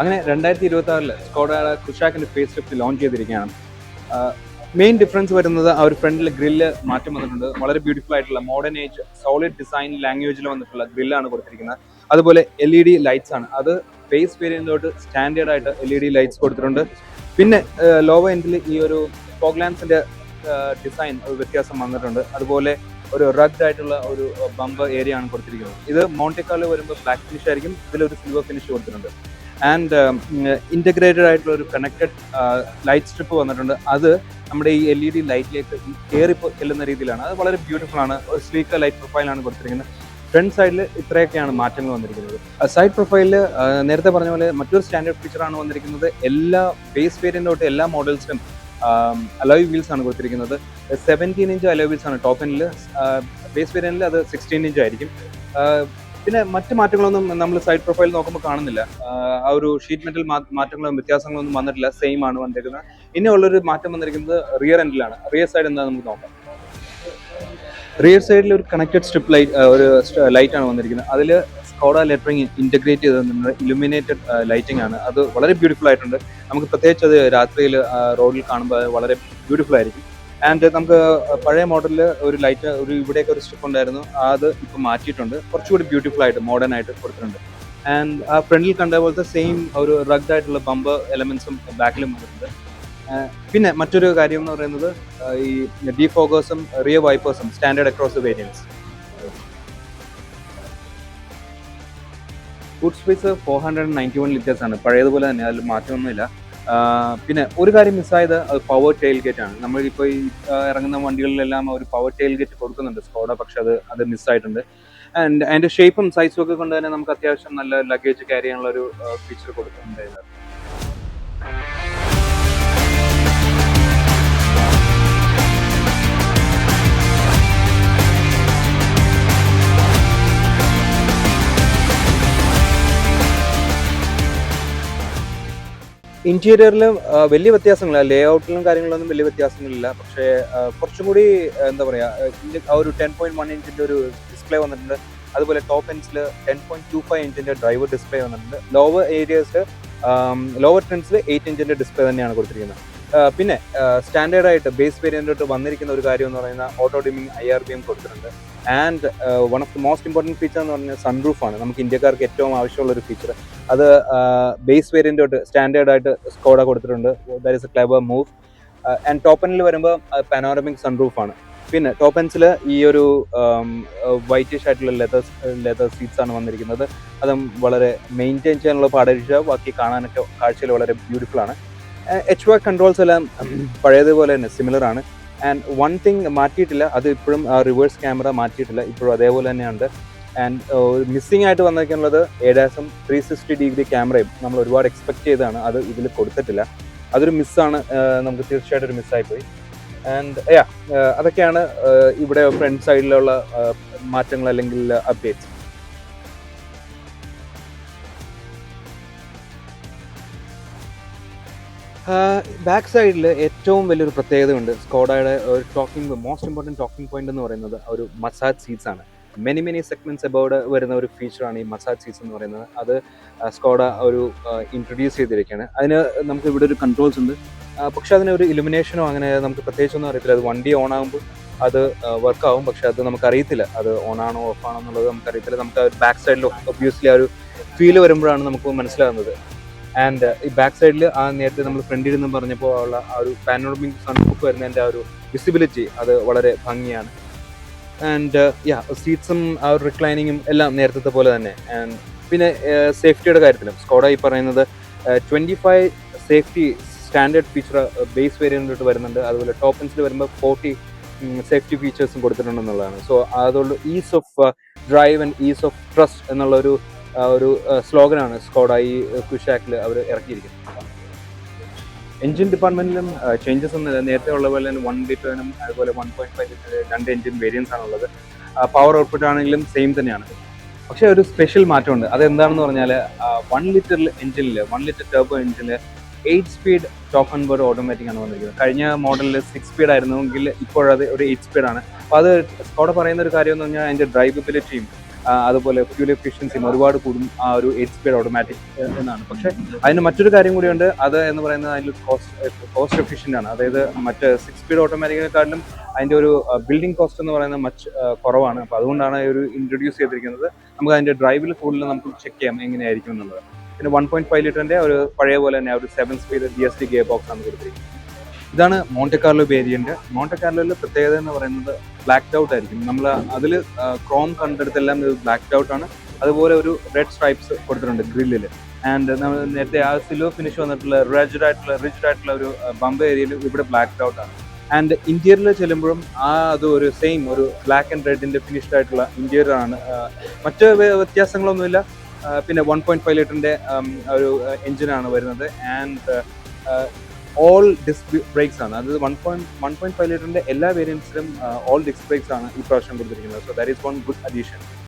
അങ്ങനെ 2026 Skoda കുഷാക്കിന്റെ face lift launch ചെയ്തിരിക്കുകയാണ്. Main difference വരുന്നത് ആ ഒരു ഫ്രണ്ടിൽ ഗ്രില്ല് മാറ്റം വന്നിട്ടുണ്ട്. വളരെ ബ്യൂട്ടിഫുൾ ആയിട്ടുള്ള മോഡേൺ ഏജ് സോളിഡ് ഡിസൈൻ ലാംഗ്വേജിൽ വന്നിട്ടുള്ള ഗ്രില്ലാണ് കൊടുത്തിരിക്കുന്നത്. അതുപോലെ LED ലൈറ്റ്സ് ആണ്. അത് ബേസ് വേരിയന്റിലോട്ട് സ്റ്റാൻഡേർഡ് ആയിട്ട് LED ലൈറ്റ്സ് കൊടുത്തിട്ടുണ്ട്. പിന്നെ ലോവർ എൻഡിൽ ഈ ഒരു ഫോഗ് ലാംപ്സിന്റെ ഡിസൈൻ വ്യത്യാസം വന്നിട്ടുണ്ട്. അതുപോലെ ഒരു റഗ്ഡ് ആയിട്ടുള്ള ഒരു ബമ്പർ ഏരിയ ആണ് കൊടുത്തിരിക്കുന്നത്. ഇത് മോണ്ടിക്കാർലോ വരുമ്പോൾ ബ്ലാക്ക് ഫിനിഷ് ആയിരിക്കും, ഇതിലൊരു സിൽവർ ഫിനിഷ് കൊടുത്തിട്ടുണ്ട്. ആൻഡ് ഇൻ്റഗ്രേറ്റഡ് ആയിട്ടുള്ള ഒരു കണക്റ്റഡ് ലൈറ്റ് സ്ട്രിപ്പ് വന്നിട്ടുണ്ട്. അത് നമ്മുടെ ഈ LED ലൈറ്റിലേക്ക് കയറി ചെല്ലുന്ന രീതിയിലാണ്. അത് വളരെ ബ്യൂട്ടിഫുൾ ആണ്. ഒരു സ്ലീക്കർ ലൈറ്റ് പ്രൊഫൈലാണ് കൊടുത്തിരിക്കുന്നത്. ഫ്രണ്ട് സൈഡിൽ ഇത്രയൊക്കെയാണ് മാറ്റങ്ങൾ വന്നിരിക്കുന്നത്. സൈഡ് പ്രൊഫൈലിൽ നേരത്തെ പറഞ്ഞ പോലെ മറ്റൊരു സ്റ്റാൻഡേർഡ് ഫീച്ചറാണ് വന്നിരിക്കുന്നത്. എല്ലാ ബേസ് വേരിയൻ്റ് തൊട്ട് എല്ലാ മോഡൽസിലും അലോയ് വീൽസ് ആണ് കൊടുത്തിരിക്കുന്നത്. 17 ഇഞ്ച് അലോയ് വീൽസ് ആണ് ടോപ്പ് എൻഡിൽ. ബേസ് വേരിയന്റിൽ അത് 16 ഇഞ്ച് ആയിരിക്കും. പിന്നെ മറ്റ് മാറ്റങ്ങളൊന്നും നമ്മൾ സൈഡ് പ്രൊഫൈൽ നോക്കുമ്പോൾ കാണുന്നില്ല. ആ ഒരു ഷീറ്റ് മെറ്റൽ മാറ്റങ്ങളും വ്യത്യാസങ്ങളൊന്നും വന്നിട്ടില്ല, സെയിം ആണ് വന്നിരിക്കുന്നത്. ഇനിയുള്ളൊരു മാറ്റം വന്നിരിക്കുന്നത് റിയർ എൻഡിലാണ്. റിയർ സൈഡ് എന്താ നമുക്ക് നോക്കാം. റിയർ സൈഡിൽ ഒരു കണക്റ്റഡ് സ്ട്രിപ്പ് ലൈറ്റ്, ഒരു ലൈറ്റ് ആണ് വന്നിരിക്കുന്നത്. അതിൽ സ്കോഡ ലെറ്ററിങ് ഇന്റഗ്രേറ്റ് ചെയ്തിട്ടുണ്ട്. ഇലുമിനേറ്റഡ് ലൈറ്റിംഗ് ആണ്. അത് വളരെ ബ്യൂട്ടിഫുൾ ആയിട്ടുണ്ട്. നമുക്ക് പ്രത്യേകിച്ച് അത് രാത്രിയിൽ റോഡിൽ കാണുമ്പോൾ വളരെ ബ്യൂട്ടിഫുൾ ആയിരിക്കും. ആൻഡ് നമുക്ക് പഴയ മോഡലിൽ ഒരു ലൈറ്റ് ഒരു ഇവിടെയൊക്കെ ഒരു സ്ട്രിപ്പ് ഉണ്ടായിരുന്നു, അത് ഇപ്പോൾ മാറ്റിയിട്ടുണ്ട്. കുറച്ചുകൂടി ബ്യൂട്ടിഫുൾ ആയിട്ട് മോഡേൺ ആയിട്ട് കൊടുത്തിട്ടുണ്ട്. ആൻഡ് ആ ഫ്രണ്ടിൽ കണ്ട പോലത്തെ സെയിം ഒരു റഗ്ഡ് ആയിട്ടുള്ള ബമ്പർ എലമെന്റ്സും ബാക്കിലും വന്നിട്ടുണ്ട്. പിന്നെ മറ്റൊരു കാര്യം എന്ന് പറയുന്നത് ഈ ഡീഫോഗേഴ്സും റിയർ വൈപ്പേഴ്സും standard across variants. Boot space 491 litres ആണ്, പഴയതുപോലെ തന്നെ, അതിൽ മാറ്റമൊന്നുമില്ല. പിന്നെ ഒരു കാര്യം മിസ്സായത് അത് പവർ ടെയിൽ ഗേറ്റ് ആണ്. നമ്മളിപ്പോൾ ഈ ഇറങ്ങുന്ന വണ്ടികളിലെല്ലാം ഒരു പവർ ടെയിൽ ഗേറ്റ് കൊടുക്കുന്നുണ്ട് സ്കോഡ, പക്ഷെ അത് മിസ്സായിട്ടുണ്ട്. ആൻഡ് അതിൻ്റെ ഷേപ്പും സൈസും ഒക്കെ കൊണ്ട് തന്നെ നമുക്ക് അത്യാവശ്യം നല്ല ലഗേജ് ക്യാരി ചെയ്യാനുള്ള ഒരു ഫീച്ചർ കൊടുക്കുന്നുണ്ട്. ഇന്റീരിയറിൽ വലിയ വ്യത്യാസങ്ങളില്ല, ലേ ഔട്ടിലും കാര്യങ്ങളിലൊന്നും വലിയ വ്യത്യാസങ്ങളില്ല. പക്ഷേ കുറച്ചും കൂടി എന്താ പറയുക, ആ ഒരു 10.1 ഇഞ്ചിൻ്റെ ഒരു ഡിസ്പ്ലേ വന്നിട്ടുണ്ട്. അതുപോലെ ടോപ്പ് എൻഡ്സിൽ 10.25 ഇഞ്ചിൻ്റെ ഡ്രൈവർ ഡിസ്പ്ലേ വന്നിട്ടുണ്ട്. ലോവർ ട്രെൻഡ്സിൽ 8 ഇഞ്ചിൻ്റെ ഡിസ്പ്ലേ തന്നെയാണ് കൊടുത്തിരിക്കുന്നത്. പിന്നെ സ്റ്റാൻഡേർഡ് ആയിട്ട് ബേസ് വേരിയന്റിലോട്ട് വന്നിരിക്കുന്ന ഒരു കാര്യം എന്ന് പറയുന്ന ഓട്ടോ ഡിമിംഗ് IRBM കൊടുത്തിട്ടുണ്ട്. And one of the most important feature എന്ന് പറഞ്ഞാൽ സൺറൂഫാണ്. നമുക്ക് ഇന്ത്യക്കാർക്ക് ഏറ്റവും ആവശ്യമുള്ള ഒരു ഫീച്ചർ. അത് ബേസ് വേരിയന്റോട്ട് സ്റ്റാൻഡേർഡ് ആയിട്ട് സ്കോഡ കൊടുത്തിട്ടുണ്ട്. That is A clever move. And top എൻഡിൽ വരുമ്പോൾ പാനോറമിക് സൺറൂഫാണ്. പിന്നെ ടോപ്പ് എൻഡ്സിൽ ഈ ഒരു വൈറ്റിഷ് ആയിട്ടുള്ള ലെതർ സീറ്റ്സ് ആണ് വന്നിരിക്കുന്നത്. അതും വളരെ മെയിൻറ്റെയിൻ ചെയ്യാനുള്ള പാടില്ല, ബാക്കി കാണാനൊക്കെ കാഴ്ചയിൽ വളരെ ബ്യൂട്ടിഫുൾ ആണ്. HVAC കൺട്രോൾസ് എല്ലാം പഴയതുപോലെ തന്നെ സിമിലർ ആണ്. ആൻഡ് വൺ തിങ് മാറ്റിയിട്ടില്ല, അത് ഇപ്പോഴും റിവേഴ്സ് ക്യാമറ മാറ്റിയിട്ടില്ല, ഇപ്പോഴും അതേപോലെ തന്നെയുണ്ട്. ആൻഡ് മിസ്സിംഗ് ആയിട്ട് വന്നിരിക്കുന്നത് ADAS-ഉം 360-ഡിഗ്രി ക്യാമറയും നമ്മൾ ഒരുപാട് എക്സ്പെക്ട് ചെയ്തതാണ്, അത് ഇതിൽ കൊടുത്തിട്ടില്ല. അതൊരു മിസ്സാണ്, നമുക്ക് തീർച്ചയായിട്ടും ഒരു മിസ്സായിപ്പോയി. ആൻഡ് അതൊക്കെയാണ് ഇവിടെ ഫ്രണ്ട് സൈഡിലുള്ള മാറ്റങ്ങൾ അല്ലെങ്കിൽ അപ്ഡേറ്റ്സ്. ബാക്ക് സൈഡിൽ ഏറ്റവും വലിയൊരു പ്രത്യേകതയുണ്ട്. സ്കോഡയുടെ ഒരു മോസ്റ്റ് ഇമ്പോർട്ടൻറ്റ് ടോക്കിംഗ് പോയിന്റ് എന്ന് പറയുന്നത് ഒരു മസാജ് സീറ്റ്സ് ആണ്. മെനി സെഗ്മെന്റ്സ് അബൌട്ട് വരുന്ന ഒരു ഫീച്ചറാണ് ഈ മസാജ് സീറ്റ്സ് എന്ന് പറയുന്നത്. അത് സ്കോഡ ഒരു ഇൻട്രൊഡ്യൂസ് ചെയ്തിരിക്കുകയാണ്. അതിന് നമുക്ക് ഇവിടെ ഒരു കൺട്രോൾസ് ഉണ്ട്, പക്ഷെ അതിനൊരു ഇലുമിനേഷനോ അങ്ങനെ നമുക്ക് പ്രത്യേകിച്ചൊന്നും അറിയത്തില്ല. അത് വണ്ടി ഓൺ ആകുമ്പോൾ അത് വർക്കാവും, പക്ഷെ അത് നമുക്കറിയത്തില്ല അത് ഓൺ ആണോ ഓഫ് ആണോ എന്നുള്ളത് നമുക്കറിയത്തില്ല. നമുക്ക് ബാക്ക് സൈഡിൽ ഒബ്വിയസ്ലി ആ ഒരു ഫീല് വരുമ്പോഴാണ് നമുക്ക് മനസ്സിലാകുന്നത്. ആൻഡ് ഈ ബാക്ക് സൈഡിൽ ആ നേരത്തെ നമ്മൾ ഫ്രണ്ടിൽ നിന്നും പറഞ്ഞപ്പോൾ ഉള്ള ആ ഒരു പാനോറമിക് സൺറൂഫ് വരുന്നതിൻ്റെ ആ ഒരു വിസിബിലിറ്റി അത് വളരെ ഭംഗിയാണ്. ആൻഡ് സീറ്റ്സും ആ ഒരു റിക്ലൈനിങ്ങും എല്ലാം നേരത്തെ പോലെ തന്നെ. ആൻഡ് പിന്നെ സേഫ്റ്റിയുടെ കാര്യത്തിലും സ്കോഡ ഈ പറയുന്നത് 25 സേഫ്റ്റി സ്റ്റാൻഡേർഡ് ഫീച്ചർ ബേസ് വേരിയന്റിലോട്ട് വരുന്നുണ്ട്. അതുപോലെ ടോപ്പ് എൻഡ്സിൽ വരുമ്പോൾ 40 സേഫ്റ്റി ഫീച്ചേഴ്സും കൊടുത്തിട്ടുണ്ടെന്നുള്ളതാണ്. സോ അതുകൊണ്ട് is of drive and is of trust എന്നുള്ള ഒരു സ്ലോഗനാണ് സ്കോഡ ഈ കുഷാക്കിൽ അവർ ഇറക്കിയിരിക്കുന്നത്. എൻജിൻ ഡിപ്പാർട്ട്മെന്റിലും ചേഞ്ചസ് ഒന്നുമില്ല. നേരത്തെ ഉള്ള പോലെ തന്നെ 1 ലിറ്ററിനും അതുപോലെ 1.5 ലിറ്റർ 2 എൻജിൻ വേരിയൻസ് ആണുള്ളത്. പവർ ഔട്ട്പുട്ട് ആണെങ്കിലും സെയിം തന്നെയാണ്. പക്ഷേ ഒരു സ്പെഷ്യൽ മാറ്റമുണ്ട്. അതെന്താണെന്ന് പറഞ്ഞാൽ 1 ലിറ്റർ ടർബോ എൻജിനിൽ 8 speed top and board automatic ആണ് വന്നിരിക്കുന്നത്. കഴിഞ്ഞ മോഡലിൽ 6 സ്പീഡ് ആയിരുന്നെങ്കിൽ ഇപ്പോഴത് ഒരു 8 സ്പീഡാണ്. അപ്പോൾ അത് സ്കോഡ പറയുന്ന ഒരു കാര്യം എന്ന് പറഞ്ഞാൽ അതിൻ്റെ ഡ്രൈവബിലിറ്റിയും അതുപോലെ ഫ്യൂൽ എഫിഷ്യൻസിയും ഒരുപാട് കൂടും ആ ഒരു 8 സ്പീഡ് ഓട്ടോമാറ്റിക് എന്നാണ്. പക്ഷേ അതിന് മറ്റൊരു കാര്യം കൂടിയുണ്ട്. അത് എന്ന് പറയുന്നത് അതിൽ കോസ്റ്റ് എഫിഷ്യൻ്റ് ആണ്. അതായത് മറ്റ് 6 സ്പീഡ് ഓട്ടോമാറ്റിക്കിനെക്കാട്ടിലും അതിൻ്റെ ഒരു ബിൽഡിംഗ് കോസ്റ്റ് എന്ന് പറയുന്നത് കുറവാണ്. അപ്പോൾ അതുകൊണ്ടാണ് ഈ ഒരു ഇൻട്രൊഡ്യൂസ് ചെയ്തിരിക്കുന്നത്. നമുക്ക് അതിൻ്റെ ഡ്രൈവിൽ കൂടുതൽ നമുക്ക് ചെക്ക് ചെയ്യാം എങ്ങനെയായിരിക്കും എന്നുള്ളത്. പിന്നെ 1.5 ലിറ്ററിൻ്റെ ഒരു പഴയ പോലെ തന്നെ ഒരു 7 സ്പീഡ് DSD ഗിയർ ബോക്സ് ആണ് കൊടുത്തിരിക്കുന്നത്. ഇതാണ് മോണ്ടെ കാർലോ വേരിയന്റ്. മോണ്ടെ കാർലോയിൽ പ്രത്യേകത എന്ന് പറയുന്നത് ബ്ലാക്ക്ഡ് ഔട്ട് ആയിരിക്കും. നമ്മൾ അതിൽ ക്രോം കണ്ടെടുത്തെല്ലാം ഇത് ബ്ലാക്ക്ഡ് ഔട്ട് ആണ്. അതുപോലെ ഒരു റെഡ് സ്ട്രൈപ്സ് കൊടുത്തിട്ടുണ്ട് ഗ്രില്ലിൽ. ആൻഡ് നമ്മൾ നേരത്തെ ആ സിൽവർ ഫിനിഷ് വന്നിട്ടുള്ള റിജിഡ് ആയിട്ടുള്ള ഒരു ബമ്പ് ഏരിയയിൽ ഇവിടെ ബ്ലാക്ക്ഡ് ഔട്ട് ആണ്. ആൻഡ് ഇന്റീരിയറിൽ ചെല്ലുമ്പോഴും അത് ഒരു സെയിം ഒരു ബ്ലാക്ക് ആൻഡ് റെഡിന്റെ ഫിനിഷ്ഡ് ആയിട്ടുള്ള ഇന്റീരിയർ ആണ്. മറ്റ് വ്യത്യാസങ്ങളൊന്നുമില്ല. പിന്നെ 1.5 ലിറ്ററിന്റെ ഒരു എഞ്ചിനാണ് വരുന്നത്. ആൻഡ് ഓൾ ഡിസ്ക് ബ്രേക്സ് ആണ്. അത് 1.5 ലിറ്ററിന്റെ എല്ലാ വേരിയൻസിലും ഓൾ ഡിസ്ക് ബ്രേക്സ് ആണ് ഈ പ്രാവശ്യം കൊടുത്തിരിക്കുന്നത്. So that is one good addition.